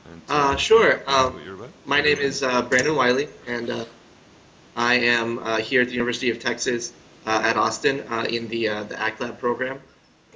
and Sure. tell us what you're about? My name is Brandon Wiley, and I am here at the University of Texas at Austin in the ACT Lab program,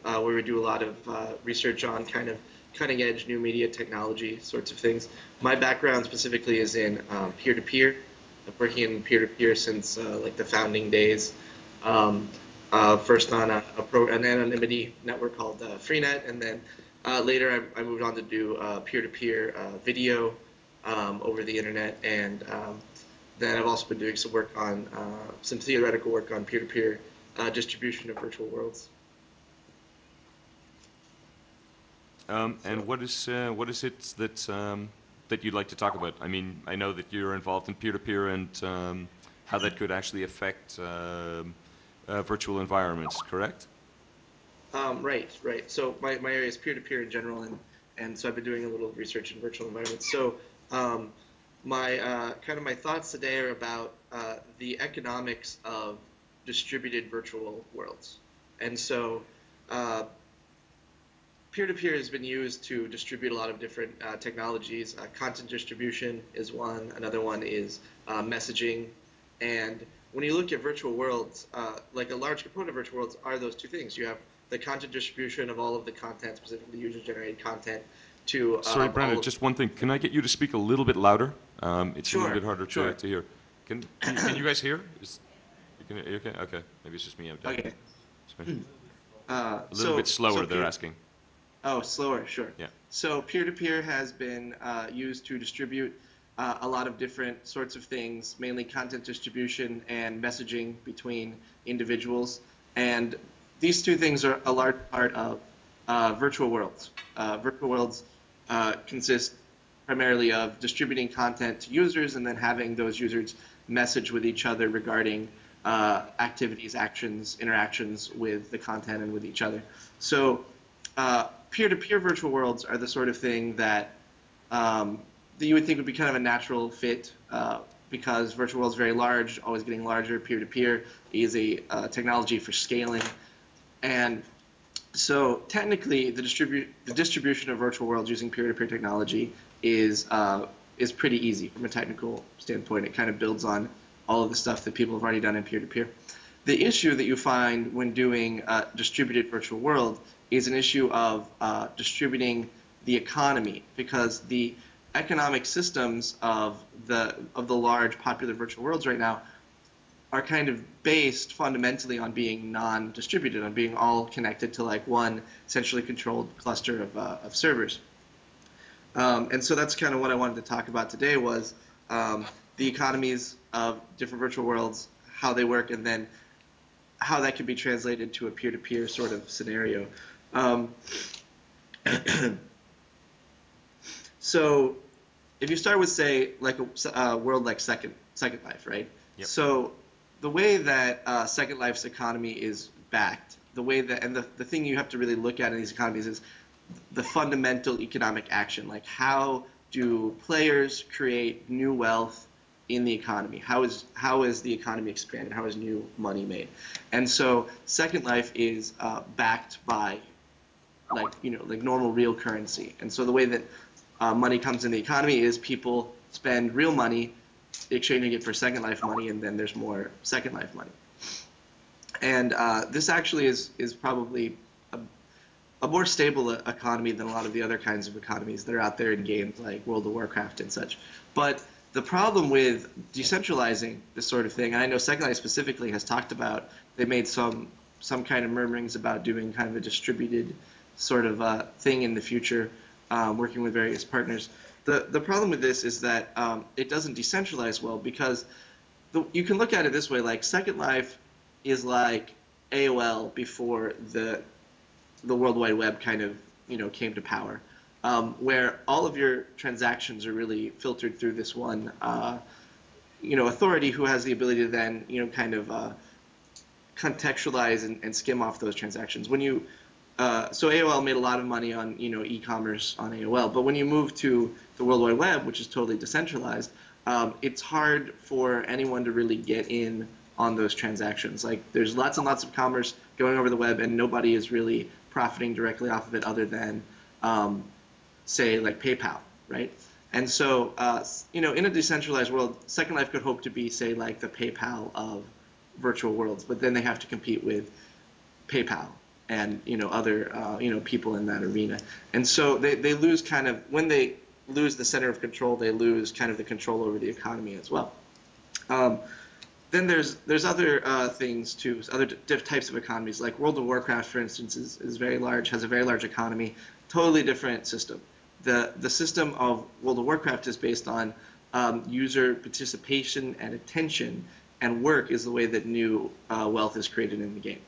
where we do a lot of research on kind of cutting edge new media technology sorts of things. My background specifically is in peer-to-peer. I've working in peer-to-peer since like the founding days. Um, First on an anonymity network called Freenet, and then later I moved on to do peer-to-peer video over the internet, and then I've also been doing some work on some theoretical work on peer-to-peer distribution of virtual worlds. And So, what is it that that you'd like to talk about? I mean, I know that you're involved in peer-to-peer and how that could actually affect virtual environments, correct? right. So my area is peer-to-peer in general, and so I've been doing a little research in virtual environments. So um, my kind of my thoughts today are about the economics of distributed virtual worlds. And so uh, peer-to-peer has been used to distribute a lot of different technologies. Content distribution is one. Another one is messaging. And when you look at virtual worlds, like a large component of virtual worlds are those two things. You have the content distribution of all of the content, specifically user-generated content, to Sorry, all Brandon, of. just one thing. Can I get you to speak a little bit louder? It's a little Sure, bit harder sure. to hear. Can you guys hear? You okay? Okay. Maybe it's just me. Okay. Okay. A little bit So slower, they're peer. asking. Oh, slower, sure. Yeah. So peer-to-peer has been used to distribute a lot of different sorts of things, mainly content distribution and messaging between individuals. And these two things are a large part of virtual worlds. Virtual worlds consist primarily of distributing content to users and then having those users message with each other regarding activities, actions, interactions with the content and with each other. So peer-to-peer virtual worlds are the sort of thing that you would think would be kind of a natural fit because virtual worlds are very large, always getting larger. Peer-to-peer is a technology for scaling, and so technically, the distribution of virtual worlds using peer-to-peer technology is pretty easy from a technical standpoint. It kind of builds on all of the stuff that people have already done in peer-to-peer. The issue that you find when doing distributed virtual world is an issue of distributing the economy, because the economic systems of the large popular virtual worlds right now are kind of based fundamentally on being non-distributed, on being all connected to like one centrally controlled cluster of servers. And so that's kind of what I wanted to talk about today was the economies of different virtual worlds, how they work, and then how that can be translated to a peer-to-peer sort of scenario. Um, so if you start with, say, like a world like Second Life, right? Yep. So the way that Second Life's economy is backed, the way that, and the thing you have to really look at in these economies is the fundamental economic action. Like, how do players create new wealth in the economy? How is the economy expanded? How is new money made? And so Second Life is backed by like normal real currency. And so the way that money comes in the economy is people spend real money exchanging it for Second Life money, and then there's more Second Life money. And this actually is probably a more stable economy than a lot of the other kinds of economies that are out there in games like World of Warcraft and such. But the problem with decentralizing this sort of thing, and I know Second Life specifically has talked about, they made some kind of murmurings about doing kind of a distributed sort of thing in the future, working with various partners. The problem with this is that it doesn't decentralize well because you can look at it this way, like Second Life is like AOL before the World Wide Web kind of came to power, where all of your transactions are really filtered through this one authority who has the ability to then kind of contextualize and skim off those transactions. So AOL made a lot of money on e-commerce on AOL, but when you move to the World Wide Web, which is totally decentralized, it's hard for anyone to really get in on those transactions. Like, there's lots and lots of commerce going over the web, and nobody is really profiting directly off of it other than, say, like PayPal. right? And so, in a decentralized world, Second Life could hope to be, say, like the PayPal of virtual worlds, but then they have to compete with PayPal and other people in that arena. And so they lose kind of, when they lose the center of control, they lose kind of the control over the economy as well. Then there's other things too, other types of economies, like World of Warcraft, for instance, is very large, has a very large economy, totally different system. The system of World of Warcraft is based on user participation and attention, and work is the way that new wealth is created in the game.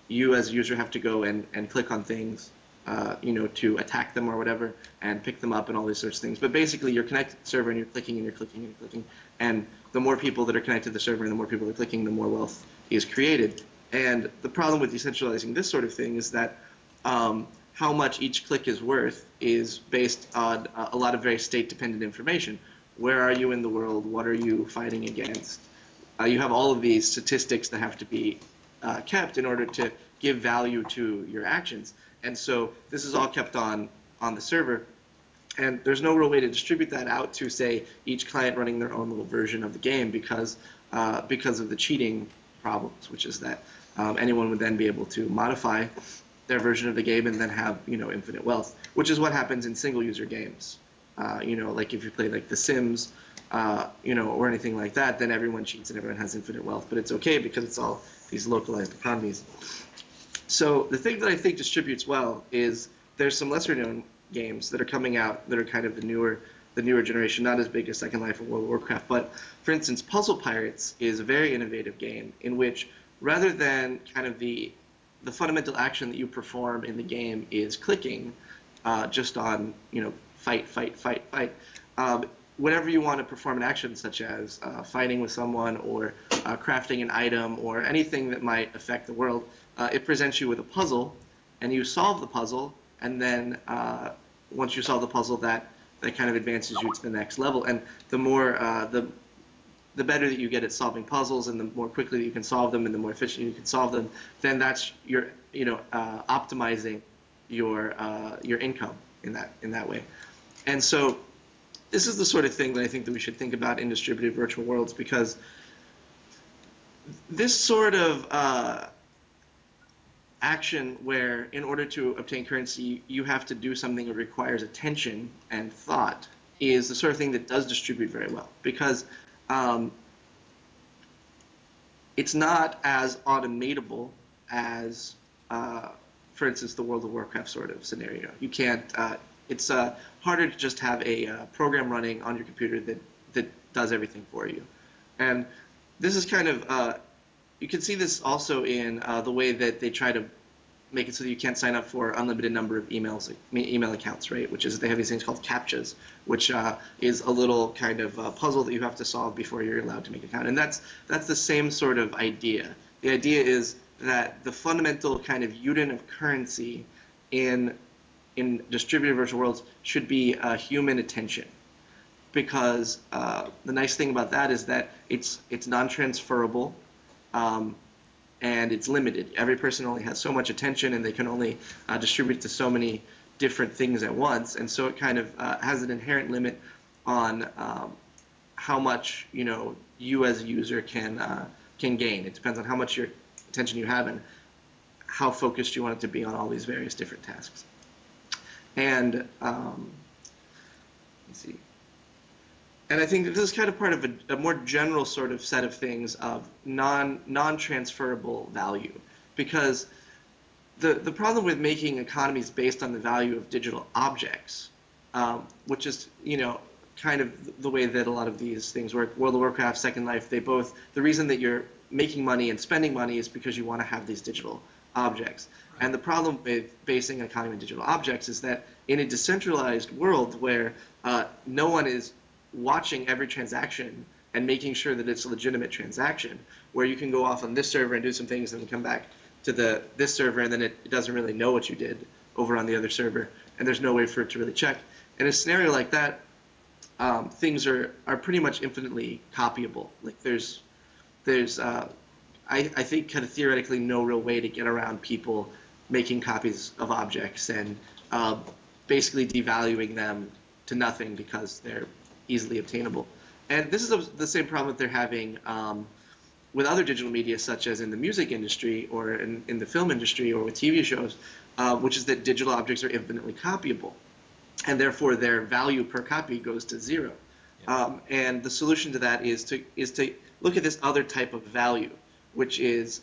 You as a user have to go and click on things, to attack them or whatever, and pick them up and all these sorts of things. But basically, you're connected to the server and you're clicking and you're clicking and you're clicking, and the more people that are connected to the server and the more people are clicking, the more wealth is created. And the problem with decentralizing this sort of thing is that how much each click is worth is based on a lot of very state-dependent information. Where are you in the world? What are you fighting against? You have all of these statistics that have to be kept in order to give value to your actions. And so this is all kept on the server. And there's no real way to distribute that out to, say, each client running their own little version of the game because of the cheating problems, which is that anyone would then be able to modify their version of the game and then have infinite wealth, which is what happens in single-user games. Like if you play like The Sims, or anything like that, then everyone cheats and everyone has infinite wealth. But it's okay because it's all these localized economies. So the thing that I think distributes well is there's some lesser-known games that are coming out that are kind of the newer generation, not as big as Second Life or World of Warcraft. But for instance, Puzzle Pirates is a very innovative game in which rather than kind of the fundamental action that you perform in the game is clicking just on fight, whenever you want to perform an action such as fighting with someone or crafting an item or anything that might affect the world, it presents you with a puzzle, and you solve the puzzle, and then once you solve the puzzle, that kind of advances you to the next level. And the more the better that you get at solving puzzles, and the more quickly that you can solve them, and the more efficiently you can solve them, then that's your optimizing your income in that way. And so this is the sort of thing that I think that we should think about in distributed virtual worlds, because this sort of action where in order to obtain currency you have to do something that requires attention and thought is the sort of thing that does distribute very well, because it's not as automatable as, for instance, the World of Warcraft sort of scenario. You can't. It's harder to just have a program running on your computer that does everything for you. And this is kind of, you can see this also in the way that they try to make it so that you can't sign up for unlimited number of email accounts, right? Which is they have these things called CAPTCHAs, which is a little kind of puzzle that you have to solve before you're allowed to make an account. And that's the same sort of idea. The idea is that the fundamental kind of unit of currency in distributed virtual worlds should be human attention, because the nice thing about that is that it's non-transferable, and it's limited. Every person only has so much attention, and they can only distribute to so many different things at once, and so it kind of has an inherent limit on how much you as a user can gain. It depends on how much your attention you have and how focused you want it to be on all these various different tasks. And let's see. And I think that this is kind of part of a more general sort of set of things of non-transferable value, because the problem with making economies based on the value of digital objects, which is kind of the way that a lot of these things work. World of Warcraft, Second Life, the reason that you're making money and spending money is because you want to have these digital objects. And the problem with basing an economy on digital objects is that in a decentralized world where no one is watching every transaction and making sure that it's a legitimate transaction, where you can go off on this server and do some things and then come back to this server, and then it doesn't really know what you did over on the other server, and there's no way for it to really check. In a scenario like that, things are pretty much infinitely copyable. Like there's I think kind of theoretically no real way to get around people making copies of objects and basically devaluing them to nothing because they're easily obtainable. And this is the same problem that they're having with other digital media, such as in the music industry or in the film industry or with TV shows, which is that digital objects are infinitely copyable, and therefore their value per copy goes to zero. Yeah. And the solution to that is to look at this other type of value, which is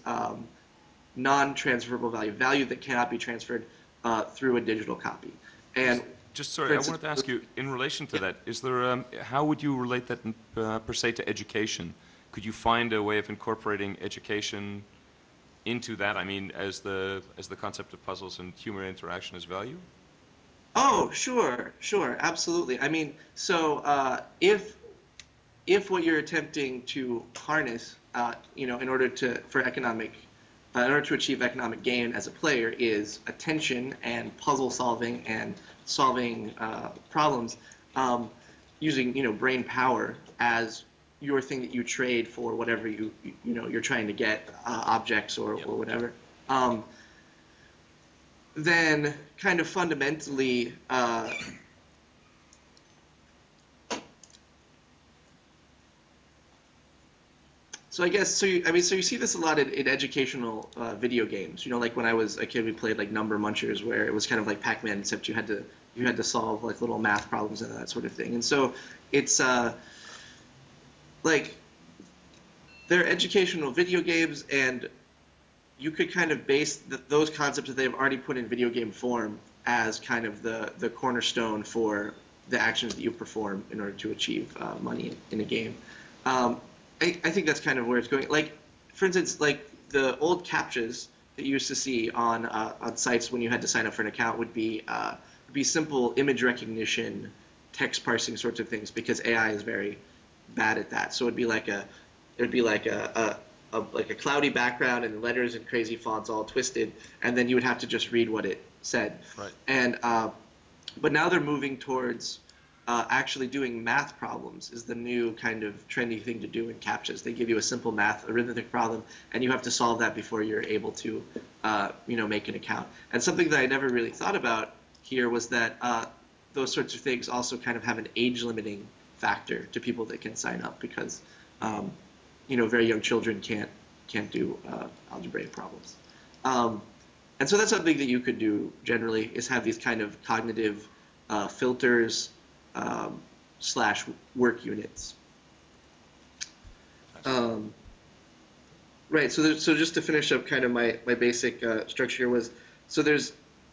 non-transferable value that cannot be transferred through a digital copy. And sorry, I wanted to ask you, in relation to that, is there how would you relate that per se to education? Could you find a way of incorporating education into that? I mean, as the concept of puzzles and human interaction as value? Oh, sure, absolutely. I mean, so if what you're attempting to harness, in order to achieve economic gain as a player is attention and puzzle solving and solving problems, using brain power as your thing that you trade for whatever you're trying to get, objects or whatever. Then kind of fundamentally, so I guess so you see this a lot in educational video games. Like when I was a kid, we played like Number Munchers, where it was kind of like Pac-Man, except you had to solve like little math problems and that sort of thing. And so it's like they're educational video games, and you could kind of base those concepts that they've already put in video game form as kind of the cornerstone for the actions that you perform in order to achieve money in a game. I think that's kind of where it's going. Like, for instance, like the old CAPTCHAs that you used to see on sites when you had to sign up for an account would be simple image recognition, text parsing sorts of things, because AI is very bad at that. So it'd be like a cloudy background and letters and crazy fonts all twisted, and then you would have to just read what it said. Right. And but now they're moving towards actually doing math problems is the new kind of trendy thing to do in CAPTCHAs. They give you a simple arithmetic problem, and you have to solve that before you're able to make an account. And something that I never really thought about here was that those sorts of things also kind of have an age limiting factor to people that can sign up, because very young children can't do algebraic problems. And so that's something that you could do generally, is have these kind of cognitive filters / work units. Right, so just to finish up kind of my basic structure here was, so there's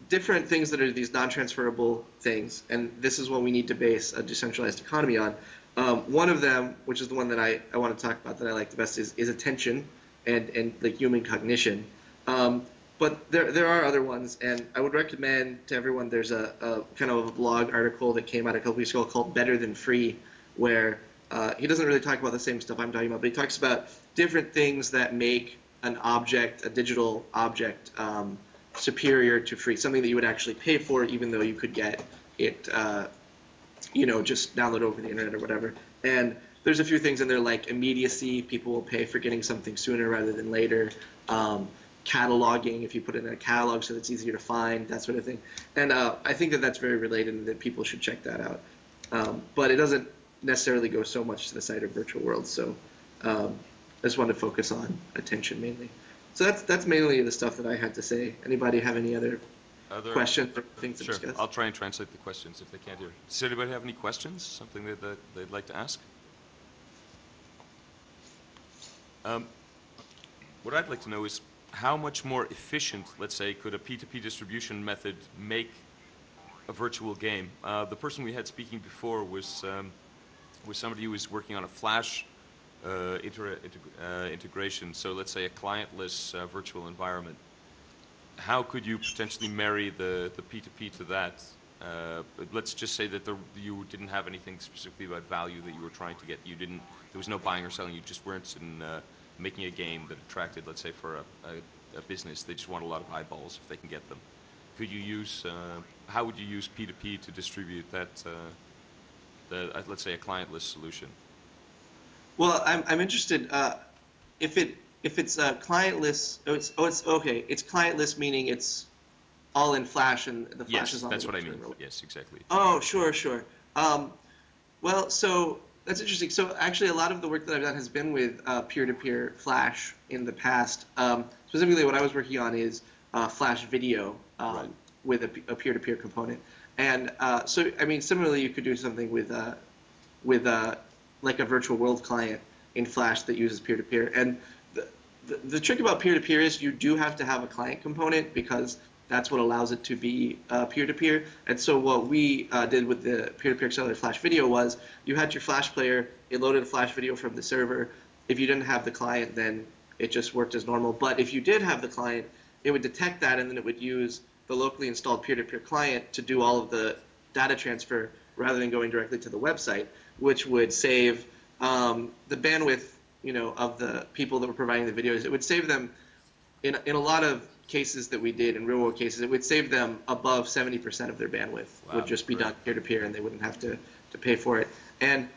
different things that are these non-transferable things, and this is what we need to base a decentralized economy on. One of them, which is the one that I want to talk about that I like the best, is attention and like human cognition. But there are other ones, and I would recommend to everyone, there's a kind of a blog article that came out a couple weeks ago called Better Than Free, where he doesn't really talk about the same stuff I'm talking about, but he talks about different things that make an object, a digital object, superior to free, something that you would actually pay for, even though you could get it just download over the internet or whatever. And there's a few things in there like immediacy. People will pay for getting something sooner rather than later. Cataloging, if you put it in a catalog so that it's easier to find, that sort of thing. And I think that that's very related and that people should check that out. But it doesn't necessarily go so much to the side of virtual worlds. So I just wanted to focus on attention mainly. So that's mainly the stuff that I had to say. Anybody have any other questions or things to discuss? I'll try and translate the questions if they can't hear. Does anybody have any questions? Something that they'd like to ask? What I'd like to know is how much more efficient, let's say, could a P2P distribution method make a virtual game? The person we had speaking before was somebody who was working on a Flash integration, so let's say a clientless virtual environment. How could you potentially marry the P2P to that? Let's just say that you didn't have anything specifically about value that you were trying to get. There was no buying or selling. You just weren't in making a game that attracted, let's say, for a business. They just want a lot of eyeballs if they can get them. Could you use? How would you use P2P to distribute that? Let's say a clientless solution. Well, I'm interested. If it's clientless, it's okay. It's clientless, meaning it's all in Flash and the Flash is on. Yes, that's the what I mean. terminal. Yes, exactly. Oh, sure. Well, so that's interesting. So actually, a lot of the work that I've done has been with peer-to-peer Flash in the past. Specifically, what I was working on is Flash video Right. with a peer-to-peer component. And so, I mean, similarly, you could do something with like a virtual world client in Flash that uses peer-to-peer. And the trick about peer-to-peer is you do have to have a client component because that's what allows it to be peer-to-peer. And so what we did with the peer-to-peer accelerated Flash video was you had your Flash player, it loaded a Flash video from the server. If you didn't have the client, then it just worked as normal. But if you did have the client, it would detect that, and then it would use the locally installed peer-to-peer client to do all of the data transfer rather than going directly to the website, which would save the bandwidth, of the people that were providing the videos. It would save them in a lot of cases that we did in real world cases. It would save them above 70% of their bandwidth. Wow, Would just be great. done peer to peer, and they wouldn't have to pay for it. And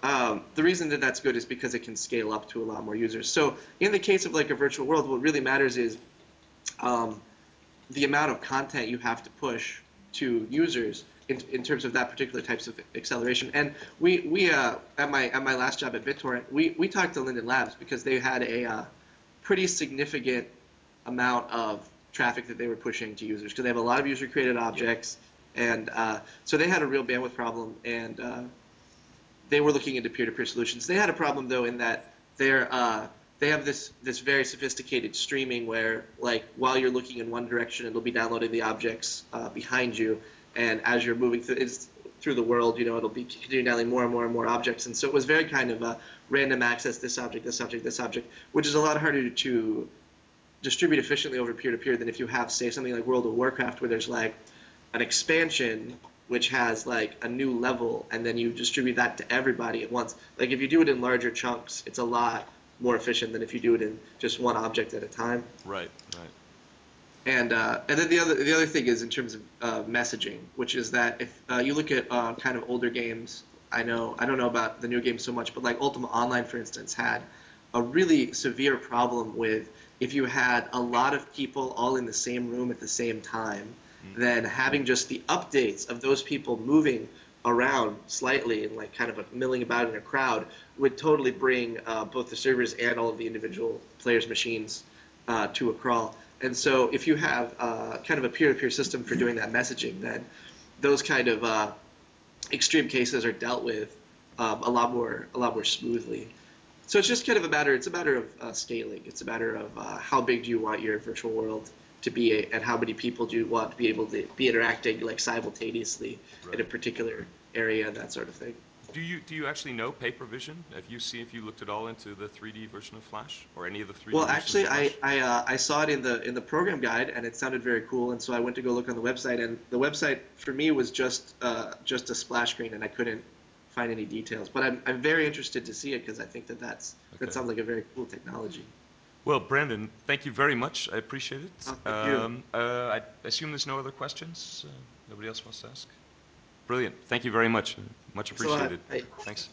the reason that that's good is because it can scale up to a lot more users. So in the case of like a virtual world, what really matters is the amount of content you have to push to users in terms of that particular types of acceleration. And we at my last job at BitTorrent, we talked to Linden Labs because they had a pretty significant amount of traffic that they were pushing to users because they have a lot of user created objects, and so they had a real bandwidth problem, and they were looking into peer-to-peer solutions. They had a problem though in that they have this very sophisticated streaming where, like, while you're looking in one direction, it'll be downloading the objects behind you, and as you're moving through the world, it'll be continuing downloading more and more and more objects. And so it was very kind of random access, this object, this object, this object, which is a lot harder to distribute efficiently over peer-to-peer than if you have, say, something like World of Warcraft, where there's like an expansion which has like a new level, and then you distribute that to everybody at once. Like if you do it in larger chunks, it's a lot more efficient than if you do it in just one object at a time. Right, right. And then the other thing is in terms of messaging, which is that if you look at kind of older games, I don't know about the new games so much, but like Ultima Online, for instance, had a really severe problem with if you had a lot of people all in the same room at the same time, then having just the updates of those people moving around slightly and like kind of milling about in a crowd would totally bring both the servers and all of the individual players' machines to a crawl. And so if you have kind of a peer-to-peer system for doing that messaging, then those kind of extreme cases are dealt with a lot more smoothly. So it's just kind of a matter of scaling. It's a matter of how big do you want your virtual world to be, and how many people do you want to be able to be interacting like simultaneously in a particular area and that sort of thing. Do you actually know paper vision? Have you looked at all into the 3D version of Flash or any of the 3D? Well, versions actually, of Flash? I saw it in the program guide, and it sounded very cool, and so I went to go look on the website, and the website for me was just a splash screen, and I couldn't find any details. But I'm very interested to see it because I think that sounds like a very cool technology. Well, Brandon, thank you very much. I appreciate it. Oh, thank you. I assume there's no other questions. Nobody else wants to ask. Brilliant. Thank you very much. Much Thanks a lot. appreciated. Bye. Thanks.